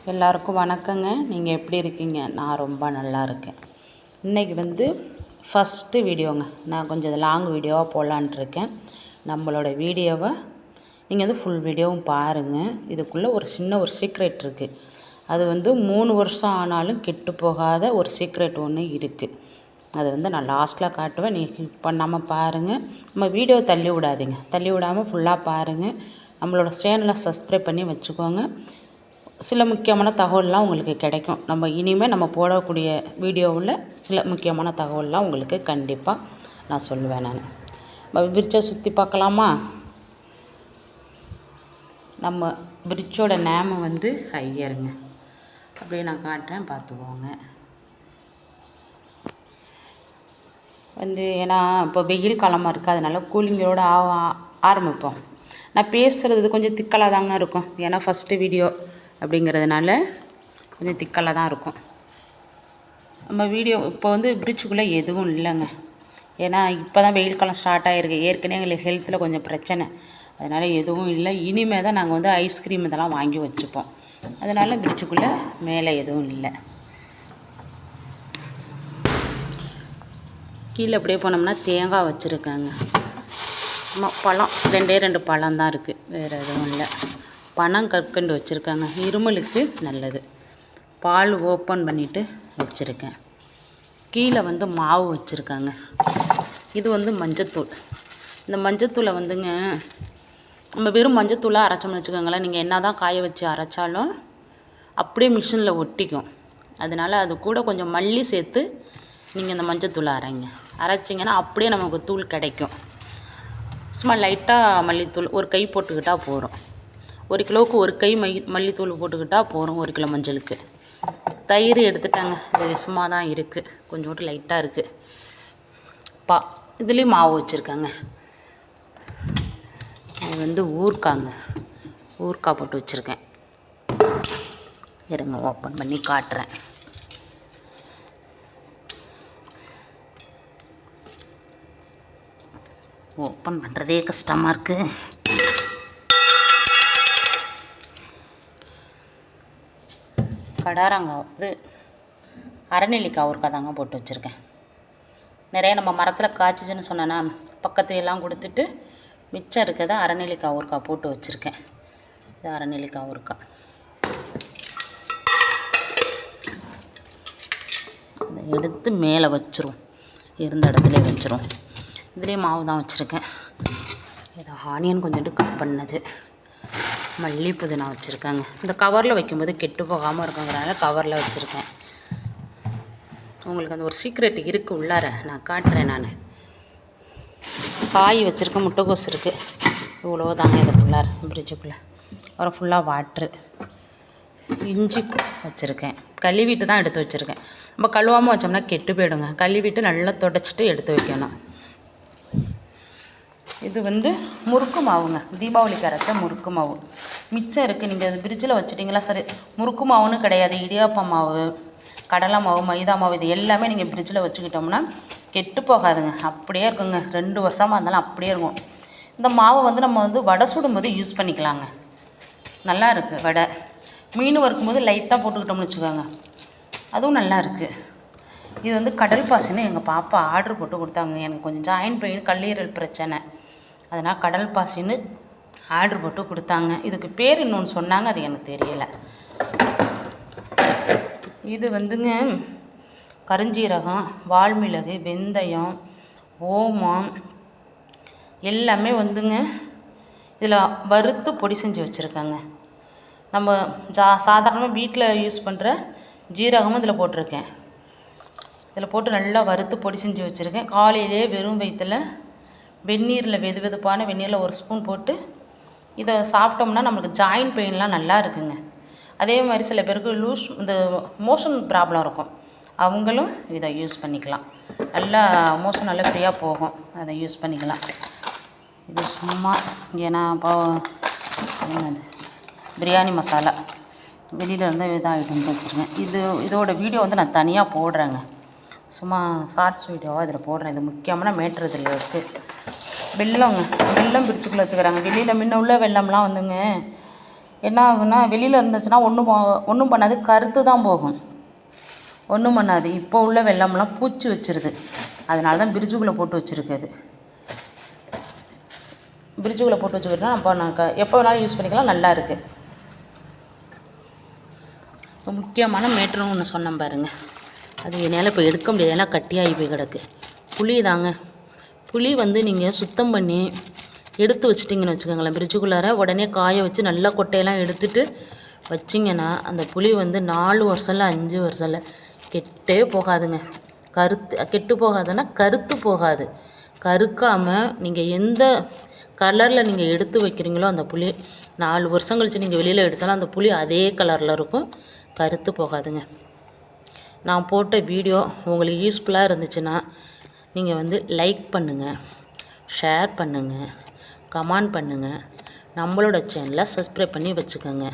எல்லாருக்கும் வணக்கங்க. நீங்கள் எப்படி இருக்கீங்க? நான் ரொம்ப நல்லா இருக்கேன். இன்றைக்கி ஃபஸ்ட்டு வீடியோங்க. நான் கொஞ்சம் லாங் வீடியோவாக போடலான்ட்டு இருக்கேன். நம்மளோட வீடியோவை நீங்கள் ஃபுல் வீடியோவும் பாருங்கள். இதுக்குள்ளே ஒரு சின்ன சீக்ரெட் இருக்குது. அது 3 வருஷம் ஆனாலும் கெட்டு போகாத ஒரு சீக்ரெட் ஒன்று இருக்குது. அது நான் லாஸ்ட்டில் காட்டுவேன். நீங்கள் பண்ணாமல் பாருங்கள். நம்ம வீடியோ தள்ளி விடாதீங்க. தள்ளி விடாமல் ஃபுல்லாக பாருங்கள். நம்மளோட சேனலை சப்ஸ்கிரைப் பண்ணி வச்சுக்கோங்க. சில முக்கியமான தகவல்லாம் உங்களுக்கு கிடைக்கும். நம்ம இனிமேல் நம்ம போடக்கூடிய வீடியோவில் சில முக்கியமான தகவல்லாம் உங்களுக்கு கண்டிப்பாக நான் சொல்லுவேன். நம்ம பிரிட்ஜை சுற்றி பார்க்கலாமா? நம்ம பிரிட்ஜோட நேமு ஹையருங்க. அப்படியே நான் காட்டுறேன், பார்த்துக்கோங்க. ஏன்னா இப்போ வெயில் காலமாக இருக்குது, அதனால் கூலிங்கோடு ஆரம்பிப்போம். நான் பேசுகிறது கொஞ்சம் திக்கலாக தாங்க இருக்கும். ஏன்னா ஃபஸ்ட்டு வீடியோ அப்படிங்கிறதுனால கொஞ்சம் திக்கலாக தான் இருக்கும். நம்ம வீடியோ இப்போ பிரிட்ஜுக்குள்ளே எதுவும் இல்லைங்க. ஏன்னா இப்போ தான் வெயில் காலம் ஸ்டார்ட் ஆகிருக்கு. ஏற்கனவே எங்களுக்கு ஹெல்த்தில் கொஞ்சம் பிரச்சனை, அதனால் எதுவும் இல்லை. இனிமேல் தான் நாங்கள் ஐஸ்கிரீம் இதெல்லாம் வாங்கி வச்சுப்போம். அதனால் பிரிட்ஜுக்குள்ளே மேலே எதுவும் இல்லை. கீழே அப்படியே போனோம்னா தேங்காய் வச்சுருக்காங்க. சும்மா பழம் 2 பழம் தான் இருக்குது, வேறு எதுவும் இல்லை. பனங்கற்கண்டு வச்சுருக்காங்க, இருமலுக்கு நல்லது. பால் ஓப்பன் பண்ணிவிட்டு வச்சுருக்கேன். கீழே மாவு வச்சுருக்காங்க. இது மஞ்சத்தூள். இந்த மஞ்சத்தூளை நம்ம வெறும் மஞ்சத்தூளாக அரைச்சோம்னு வச்சுக்கோங்களேன். நீங்கள் என்ன தான் காய வச்சு அரைச்சாலும் அப்படியே மிஷினில் ஒட்டிக்கும். அதனால் அது கூட கொஞ்சம் மல்லி சேர்த்து நீங்கள் இந்த மஞ்சத்தூளை அரைச்சிங்கன்னா அப்படியே நமக்கு தூள் கிடைக்கும். சும்மா லைட்டாக மல்லித்தூள் ஒரு கை போட்டுக்கிட்டால் போதும். 1 கிலோவுக்கு 1 கை மல்லித்தூள் போட்டுக்கிட்டால் போதும் 1 கிலோ மஞ்சளுக்கு. தயிர் எடுத்துட்டாங்க, இது சும்மா தான் இருக்குது, கொஞ்சோண்டு லைட்டாக இருக்குது. இதுலேயும் மாவு வச்சுருக்காங்க. இது ஊறுகாய் போட்டு வச்சுருக்கேன். இருங்க, ஓப்பன் பண்ணி காட்டுறேன். ஓப்பன் பண்ணுறதே கஷ்டமாக இருக்குது. கடாரங்காய் அரைநெல்லிக்காய் ஊறுகாய் தாங்க போட்டு வச்சுருக்கேன். நிறைய நம்ம மரத்தில் காய்ச்சிச்சின்னு சொன்னேன்னா பக்கத்துலாம் கொடுத்துட்டு மிச்சம் இருக்கிறத அரைநெல்லிக்காய் ஊறுகாய் போட்டு வச்சுருக்கேன். இது அரைநெல்லிக்காய் ஊறுகாய். இதை எடுத்து மேலே வச்சிரும், இருந்த இடத்துல வச்சிரும். இதுலேயும் மாவு தான் வச்சுருக்கேன். இதை ஆனியன் கொஞ்சோண்டு கட் பண்ணது, மல்லி புதினா வச்சுருக்காங்க. இந்த கவரில் வைக்கும்போது கெட்டு போகாமல் இருக்குங்கிறனால கவரில் வச்சுருக்கேன். உங்களுக்கு ஒரு சீக்ரெட் இருக்குது உள்ளார, நான் காட்டுறேன். நான் காய் வச்சுருக்கேன், முட்டைக்கோஸ் இருக்குது. இவ்வளோ தாங்க இதுக்குள்ளார பிரிட்ஜுக்குள்ளே. அப்புறம் ஃபுல்லாக வாட்ரு. இஞ்சி வச்சுருக்கேன். கழுவிட்டு தான் எடுத்து வச்சுருக்கேன். நம்ம கழுவாமல் வச்சோம்னா கெட்டு போயிடுங்க. கழுவிட்டு நல்லா துடைச்சிட்டு எடுத்து வைக்கணும். இது முறுக்கு மாவுங்க, தீபாவளிக்கு அரைச்ச முறுக்கு மாவு. மிச்சம் இருக்குது, நீங்கள் அது ஃப்ரிட்ஜில் வச்சுட்டிங்களா சரி. முறுக்கு மாவுன்னு கிடையாது, இடியாப்ப மாவு, கடலை மாவு, மைதா மாவு, இது எல்லாமே நீங்கள் ஃப்ரிட்ஜில் வச்சுக்கிட்டோம்னா கெட்டு போகாதுங்க. அப்படியே இருக்குங்க, 2 வருஷமாக இருந்தாலும் அப்படியே இருக்கும். இந்த மாவை நம்ம வடை சுடும்போது யூஸ் பண்ணிக்கலாங்க. நல்லா இருக்குது வடை. மீன் வறுக்கும்போது லைட்டாக போட்டுக்கிட்டோம்னு வச்சுக்கோங்க, அதுவும் நல்லா இருக்குது. இது கடல் பாசின்னு எங்கள் பாப்பா ஆர்டர் போட்டு கொடுத்தாங்க. எனக்கு கொஞ்சம் ஜாயின் பெயின், கல்லீரல் பிரச்சனை, அதனால் கடல் பாசின்னு ஆர்டர் போட்டு கொடுத்தாங்க. இதுக்கு பேர் இன்னொன்று சொன்னாங்க, அது எனக்கு தெரியலை. இது கருஞ்சீரகம், வால்மிளகு, வெந்தயம், ஓமம் எல்லாமே இதில் வறுத்து பொடி செஞ்சு வச்சுருக்காங்க. நம்ம சாதாரணமாக வீட்டில் யூஸ் பண்ணுற ஜீரகமும் இதில் போட்டிருக்கேன். இதில் போட்டு நல்லா வறுத்து பொடி செஞ்சு வச்சுருக்கேன். காலையிலே வெறும் வயிற்றில் வெந்நீரில் வெதுவெதுப்பான வெந்நீரில் 1 ஸ்பூன் போட்டு இதை சாப்பிட்டோம்னா நம்மளுக்கு ஜாயின் பெயின்லாம் நல்லா இருக்குங்க. அதே மாதிரி சில பேருக்கு இந்த மோஷன் ப்ராப்ளம் இருக்கும், அவங்களும் இதை யூஸ் பண்ணிக்கலாம். நல்லா மோஷன் நல்லா ஃப்ரீயாக போகும், அதை யூஸ் பண்ணிக்கலாம். இது சும்மா ஏன்னா இப்போ என்னது பிரியாணி மசாலா வெளியில் இதாகிட்டு வச்சுருக்கேன். இதோட வீடியோ நான் தனியாக போடுறேங்க, சும்மா ஷார்ட்ஸ் வீடியோவாக இதில் போடுறேன். இது முக்கியமான மேட்ரு இதில் இருக்குது. வெல்லம் பிரிட்ஜுக்குள்ளே வச்சுக்கிறாங்க. வெளியில் முன்ன உள்ள வெல்லம்லாம் என்ன ஆகுன்னா வெளியில் இருந்துச்சுன்னா ஒன்றும் பண்ணாது, கருத்து தான் போகும், ஒன்றும் பண்ணாது. இப்போ உள்ள வெல்லம்லாம் பூச்சி வச்சிருது, அதனால தான் ஃப்ரிட்ஜுக்குள்ளே போட்டு வச்சுருக்குது. ஃப்ரிட்ஜுக்குள்ளே போட்டு வச்சுக்கிட்டா அப்போ நான் எப்போ வேணாலும் யூஸ் பண்ணிக்கலாம், நல்லா இருக்குது. இப்போ முக்கியமான மேட்ருன்னு ஒன்று சொன்னேன் பாருங்கள், அது என்னால் இப்போ எடுக்க முடியாது, ஏன்னா கட்டியாகி போய் கிடக்கு. புளி தாங்க. புளி வந்து நீங்கள் சுத்தம் பண்ணி எடுத்து வச்சிட்டிங்கன்னு வச்சுக்கோங்களேன், ஃப்ரிட்ஜுக்குள்ளார உடனே காய வச்சு நல்லா கொட்டையெல்லாம் எடுத்துட்டு வச்சிங்கன்னா அந்த புளி வந்து 4 வருஷம் இல்லை 5 வருஷம் இல்லை கெட்டே போகாதுங்க. கெட்டு போகாதுன்னா கருத்து போகாது. கருக்காமல் நீங்கள் எந்த கலரில் நீங்கள் எடுத்து வைக்கிறீங்களோ அந்த புளி 4 வருஷம் கழித்து நீங்கள் வெளியில் எடுத்தாலும் அந்த புளி அதே கலரில் இருக்கும், கருத்து போகாதுங்க. நான் போட்ட வீடியோ உங்களுக்கு யூஸ்ஃபுல்லாக இருந்துச்சுன்னா நீங்கள் வந்து லைக் பண்ணுங்கள், ஷேர் பண்ணுங்கள், கமெண்ட் பண்ணுங்கள், நம்மளோட சேனலை சப்ஸ்கிரைப் பண்ணி வச்சுக்கோங்க.